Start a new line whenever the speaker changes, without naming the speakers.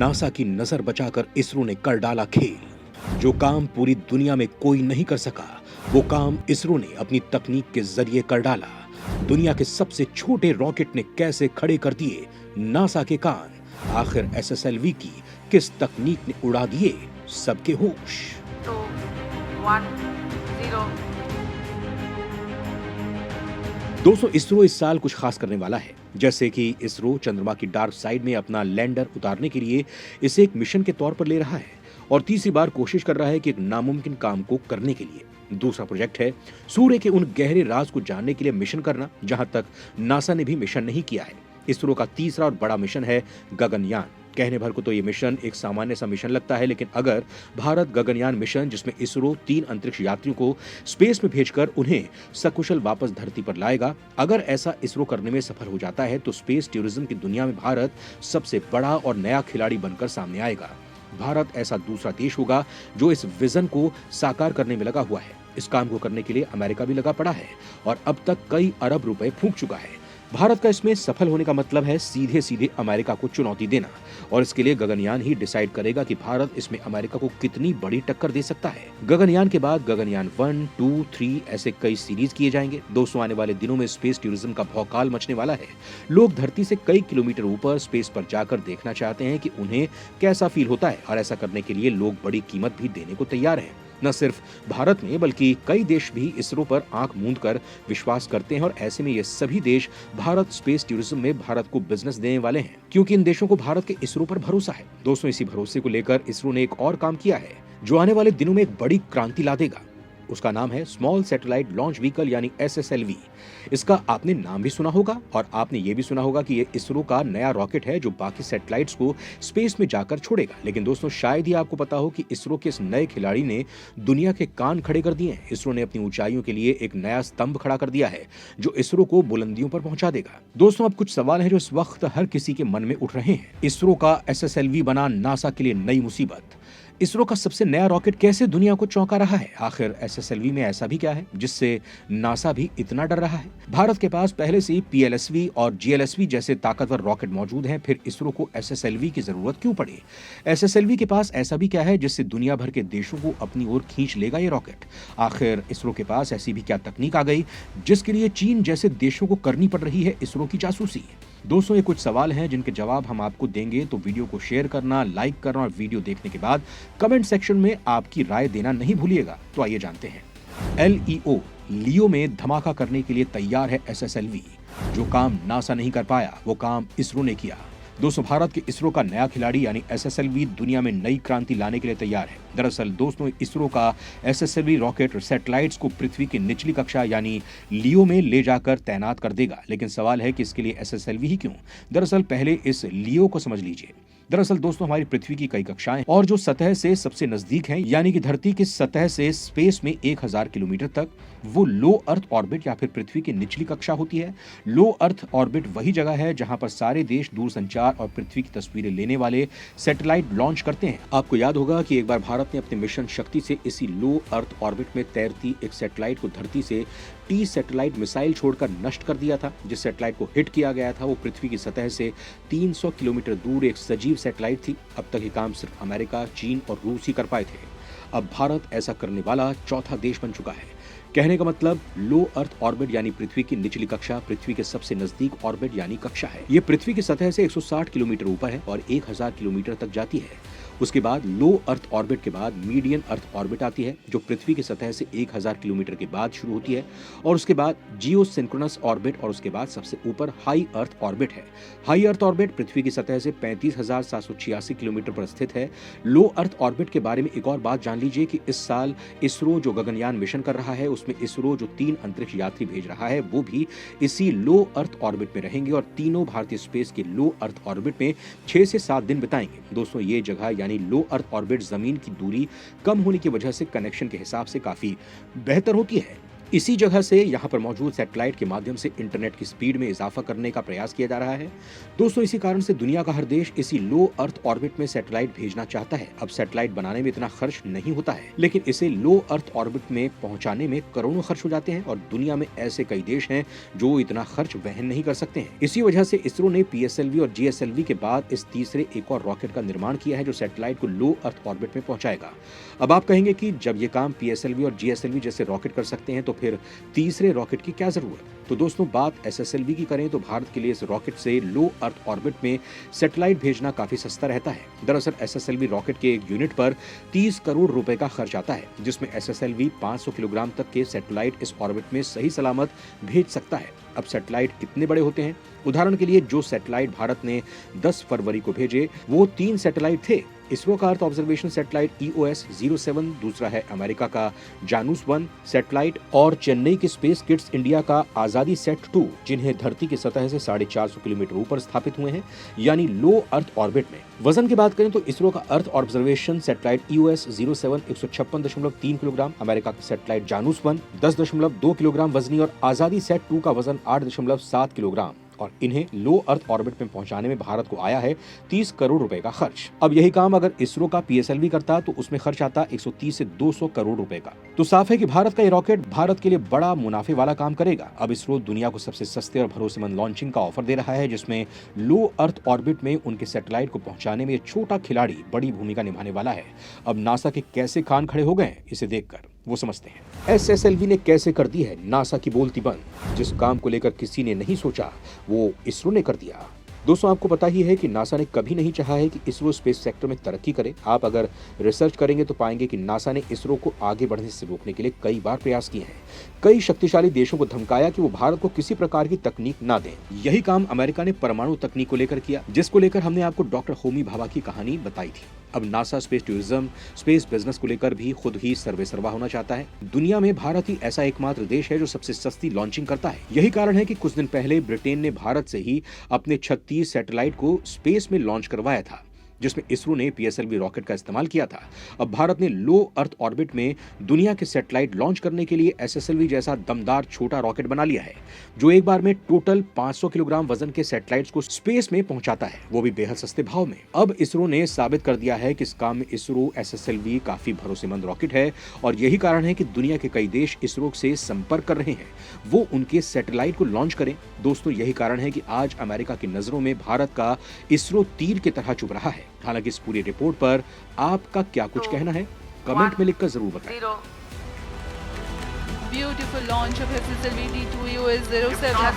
NASA की नजर बचाकर इसरो ने कर डाला खेल। जो काम पूरी दुनिया में कोई नहीं कर सका, वो काम इसरो ने अपनी तकनीक के जरिए कर डाला। दुनिया के सबसे छोटे रॉकेट ने कैसे खड़े कर दिए नासा के कान। आखिर एसएसएलवी की किस तकनीक ने उड़ा दिए सबके होश।
2, 1, 0।
दोस्तों, इसरो इस साल कुछ खास करने वाला है। जैसे कि इसरो चंद्रमा की डार्क साइड में अपना लैंडर उतारने के लिए इसे एक मिशन के तौर पर ले रहा है और तीसरी बार कोशिश कर रहा है कि एक नामुमकिन काम को करने के लिए। दूसरा प्रोजेक्ट है सूर्य के उन गहरे राज को जानने के लिए मिशन करना, जहां तक नासा ने भी मिशन नहीं किया है। इसरो का तीसरा और बड़ा मिशन है गगनयान। कहने भर को तो ये मिशन एक सामान्य सा मिशन लगता है, लेकिन अगर भारत गगनयान मिशन, जिसमें इसरो 3 अंतरिक्ष यात्रियों को स्पेस में भेजकर उन्हें सकुशल वापस धरती पर लाएगा, अगर ऐसा इसरो करने में सफल हो जाता है तो स्पेस टूरिज्म की दुनिया में भारत सबसे बड़ा और नया खिलाड़ी बनकर सामने आएगा। भारत ऐसा दूसरा देश होगा जो इस विजन को साकार करने में लगा हुआ है। इस काम को करने के लिए अमेरिका भी लगा पड़ा है और अब तक कई अरब रुपए फूंक चुका है। भारत का इसमें सफल होने का मतलब है सीधे सीधे अमेरिका को चुनौती देना, और इसके लिए गगनयान ही डिसाइड करेगा कि भारत इसमें अमेरिका को कितनी बड़ी टक्कर दे सकता है। गगनयान के बाद गगनयान 1, 2, 3 ऐसे कई सीरीज किए जाएंगे। दोस्तों, आने वाले दिनों में स्पेस टूरिज्म का भौकाल मचने वाला है। लोग धरती से कई किलोमीटर ऊपर स्पेस पर जाकर देखना चाहते हैं कि उन्हें कैसा फील होता है, और ऐसा करने के लिए लोग बड़ी कीमत भी देने को तैयार हैं। न सिर्फ भारत में बल्कि कई देश भी इसरो पर आंख मूंद कर विश्वास करते हैं, और ऐसे में ये सभी देश भारत स्पेस टूरिज्म में भारत को बिजनेस देने वाले हैं, क्योंकि इन देशों को भारत के इसरो पर भरोसा है। दोस्तों, इसी भरोसे को लेकर इसरो ने एक और काम किया है जो आने वाले दिनों में एक बड़ी क्रांति ला देगा। उसका नाम है स्मॉल सैटेलाइट लॉन्च व्हीकल यानी एसएसएलवी। इसका आपने नाम भी सुना होगा और आपने ये भी सुना होगा कि ये इसरो का नया रॉकेट है जो बाकी सैटेलाइट्स को स्पेस में जाकर छोड़ेगा। लेकिन दोस्तों, शायद ही आपको पता हो कि इसरो के इस नए खिलाड़ी ने दुनिया के कान खड़े कर दिए हैं। इसरो ने अपनी ऊंचाइयों के लिए एक नया स्तंभ खड़ा कर दिया है जो इसरो को बुलंदियों पर पहुंचा देगा। दोस्तों, अब कुछ सवाल हैं जो इस वक्त हर किसी के मन में उठ रहे हैं। इसरो का एसएसएलवी बना नासा के लिए नई मुसीबत। इसरो का सबसे नया रॉकेट कैसे दुनिया को चौंका रहा है? आखिर एसएसएलवी में ऐसा भी क्या है जिससे नासा भी इतना डर रहा है? भारत के पास पहले से ही पीएलएसवी और जीएलएसवी जैसे ताकतवर रॉकेट मौजूद हैं, फिर इसरो को एसएसएलवी की जरूरत क्यों पड़ी? एसएसएलवी के पास ऐसा भी क्या है जिससे दुनिया भर के देशों को अपनी ओर खींच लेगा ये रॉकेट? आखिर इसरो के पास ऐसी भी क्या तकनीक आ गई जिसके लिए चीन जैसे देशों को करनी पड़ रही है इसरो की जासूसी? दोस्तों, ये कुछ सवाल हैं जिनके जवाब हम आपको देंगे, तो वीडियो को शेयर करना, लाइक करना और वीडियो देखने के बाद कमेंट सेक्शन में आपकी राय देना नहीं भूलिएगा। तो आइए जानते हैं। लियो में धमाका करने के लिए तैयार है एसएसएलवी। जो काम नासा नहीं कर पाया वो काम इसरो ने किया। दोस्तों, भारत के इसरो का नया खिलाड़ी यानी एसएसएलवी दुनिया में नई क्रांति लाने के लिए तैयार है। दरअसल दोस्तों, इसरो का एसएसएलवी रॉकेट सैटेलाइट्स को पृथ्वी की निचली कक्षा यानी लियो में ले जाकर तैनात कर देगा। लेकिन सवाल है कि इसके लिए एसएसएलवी ही क्यों? दरअसल पहले इस लियो को समझ लीजिए। दरअसल दोस्तों, हमारी पृथ्वी की कई कक्षाएं और जो सतह से सबसे नजदीक हैं, यानी कि धरती की सतह से स्पेस में 1000 किलोमीटर तक, वो लो अर्थ ऑर्बिट या फिर पृथ्वी की निचली कक्षा होती है। लो अर्थ ऑर्बिट वही जगह है जहां पर सारे देश दूरसंचार और पृथ्वी की तस्वीरें लेने वाले सैटेलाइट लॉन्च करते हैं। आपको याद होगा कि एक बार भारत ने अपने मिशन शक्ति से इसी लो अर्थ ऑर्बिट में तैरती एक सैटेलाइट को धरती से टी सैटेलाइट मिसाइल छोड़कर नष्ट कर दिया था। जिस सैटेलाइट को हिट किया गया था वो पृथ्वी की सतह से 300 किलोमीटर दूर एक सजीव सैटेलाइट थी। अब तक ये काम सिर्फ अमेरिका, चीन और रूस ही कर पाए थे। अब भारत ऐसा करने वाला चौथा देश बन चुका है। कहने का मतलब, लो अर्थ ऑर्बिट यानी पृथ्वी की निचली कक्षा पृथ्वी के सबसे नजदीक ऑर्बिट यानी कक्षा है। ये पृथ्वी की सतह से 160 किलोमीटर ऊपर है और 1000 किलोमीटर तक जाती है। उसके बाद लो अर्थ ऑर्बिट के बाद मीडियन अर्थ ऑर्बिट आती है जो पृथ्वी की सतह से 1000 किलोमीटर के बाद शुरू होती है, और उसके बाद जियो सिंक्रोनस ऑर्बिट, और उसके बाद सबसे ऊपर हाई अर्थ ऑर्बिट है। हाई अर्थ ऑर्बिट पृथ्वी की सतह से 35,786 किलोमीटर पर स्थित है। लो अर्थ ऑर्बिट के बारे में एक और बात जान लीजिए कि इस साल इसरो जो गगनयान मिशन कर रहा है उसमें इसरो जो 3 अंतरिक्ष यात्री भेज रहा है वो भी इसी लो अर्थ ऑर्बिट में रहेंगे और तीनों भारतीय स्पेस के लो अर्थ ऑर्बिट में 6 से 7 दिन बिताएंगे। दोस्तों, ये जगह यानी लो अर्थ ऑर्बिट जमीन की दूरी कम होने की वजह से कनेक्शन के हिसाब से काफी बेहतर होती है। इसी जगह से यहाँ पर मौजूद सैटेलाइट के माध्यम से इंटरनेट की स्पीड में इजाफा करने का प्रयास किया जा रहा है। दोस्तों, इसी कारण से दुनिया का हर देश इसी लो अर्थ ऑर्बिट में सैटेलाइट भेजना चाहता है। अब सैटेलाइट बनाने में इतना खर्च नहीं होता है, लेकिन इसे लो अर्थ ऑर्बिट में पहुंचाने में करोड़ों खर्च हो जाते हैं और दुनिया में ऐसे कई देश हैं जो इतना खर्च वहन नहीं कर सकते हैं। इसी वजह से इसरो ने पीएसएलवी और जीएसएलवी के बाद इस तीसरे एक और रॉकेट का निर्माण किया है जो सैटेलाइट को लो अर्थ ऑर्बिट में पहुंचाएगा। अब आप कहेंगे कि जब ये काम पीएसएलवी और जीएसएलवी जैसे रॉकेट कर सकते हैं तो फिर तीसरे रॉकेट की क्या जरूरत? तो दोस्तों, बात एसएसएलवी की करें तो भारत के लिए इस रॉकेट से लो अर्थ ऑर्बिट में सैटेलाइट भेजना काफी सस्ता रहता है। दरअसल एसएसएलवी रॉकेट के एक यूनिट पर 30 करोड़ रुपए का खर्च आता है, जिसमें एसएसएलवी 500 किलोग्राम तक के सैटेलाइट इस ऑर्बिट में सही सलामत भेज सकता है। अब सैटेलाइट कितने बड़े होते हैं? उदाहरण के लिए जो सैटेलाइट भारत ने 10 फरवरी को भेजे वो 3 सैटेलाइट थे। इसरो का अर्थ ऑब्जर्वेशन सैटेलाइट EOS-07, दूसरा है अमेरिका का जानूस 1 सैटेलाइट और चेन्नई के स्पेस किड्स इंडिया का आजादी सेट 2, जिन्हें धरती की सतह से 450 किलोमीटर ऊपर स्थापित हुए हैं, यानी लो अर्थ ऑर्बिट में। वजन की बात करें तो इसरो का earth observation satellite EOS-07 156.3 kilogram, America का सैटेलाइट जानूस 1 10.2 किलोग्राम वजनी और आजादी सेट 2 का वजन 8.7 किलोग्राम। और इन्हें लो अर्थ ऑर्बिट में पहुंचाने में भारत को आया है 30 करोड़ रुपए का खर्च। अब यही काम अगर इसरो का पीएसएलवी करता तो उसमें खर्च आता 130 से 200 करोड़ रुपए का। तो साफ है कि भारत का ये रॉकेट भारत के लिए बड़ा मुनाफे वाला काम करेगा। अब इसरो दुनिया को सबसे सस्ते और भरोसेमंद लॉन्चिंग का ऑफर दे रहा है, जिसमें लो अर्थ ऑर्बिट में उनके सैटेलाइट को पहुंचाने में ये छोटा खिलाड़ी बड़ी भूमिका निभाने वाला है। अब नासा के कैसे कान खड़े हो गए इसे देखकर वो समझते हैं। एसएसएलवी ने कैसे कर दी है नासा की बोलती बंद। जिस काम को लेकर किसी ने नहीं सोचा वो इसरो ने कर दिया। दोस्तों, आपको पता ही है कि नासा ने कभी नहीं चाहा है कि इसरो स्पेस सेक्टर में तरक्की करे। आप अगर रिसर्च करेंगे तो पाएंगे कि नासा ने इसरो को आगे बढ़ने से रोकने के लिए कई बार प्रयास किए हैं। कई शक्तिशाली देशों को धमकाया कि वो भारत को किसी प्रकार की तकनीक ना दें। यही काम अमेरिका ने परमाणु तकनीक को लेकर किया, जिसको लेकर हमने आपको डॉक्टर होमी भाभा की कहानी बताई थी। अब NASA space tourism, space business को लेकर भी खुद ही सर्वेसर्वा होना चाहता है। दुनिया में भारत ही ऐसा एकमात्र देश है जो सबसे सस्ती लॉन्चिंग करता है। यही कारण है कि कुछ दिन पहले ब्रिटेन ने भारत से ही अपने 36 सैटेलाइट को स्पेस में लॉन्च करवाया था, जिसमें इसरो ने पीएसएलवी रॉकेट का इस्तेमाल किया था। अब भारत ने लो अर्थ ऑर्बिट में दुनिया के सैटेलाइट लॉन्च करने के लिए एसएसएलवी जैसा दमदार छोटा रॉकेट बना लिया है, जो एक बार में टोटल 500 किलोग्राम वजन के सैटेलाइट्स को स्पेस में पहुंचाता है, वो भी बेहद सस्ते भाव में। अब इसरो ने साबित कर दिया है कि इस काम में इसरो एसएसएलवी काफी भरोसेमंद रॉकेट है और यही कारण है कि दुनिया के कई देश इसरो से संपर्क कर रहे हैं वो उनके सैटेलाइट को लॉन्च करें। दोस्तों, यही कारण है कि आज अमेरिका की नजरों में भारत का इसरो तीर की तरह चुभ रहा है। हालांकि इस पूरी रिपोर्ट पर आपका क्या कुछ कहना है, कमेंट में लिखकर जरूर बताएं।
Beautiful launch of SSLV D2 EOS-07.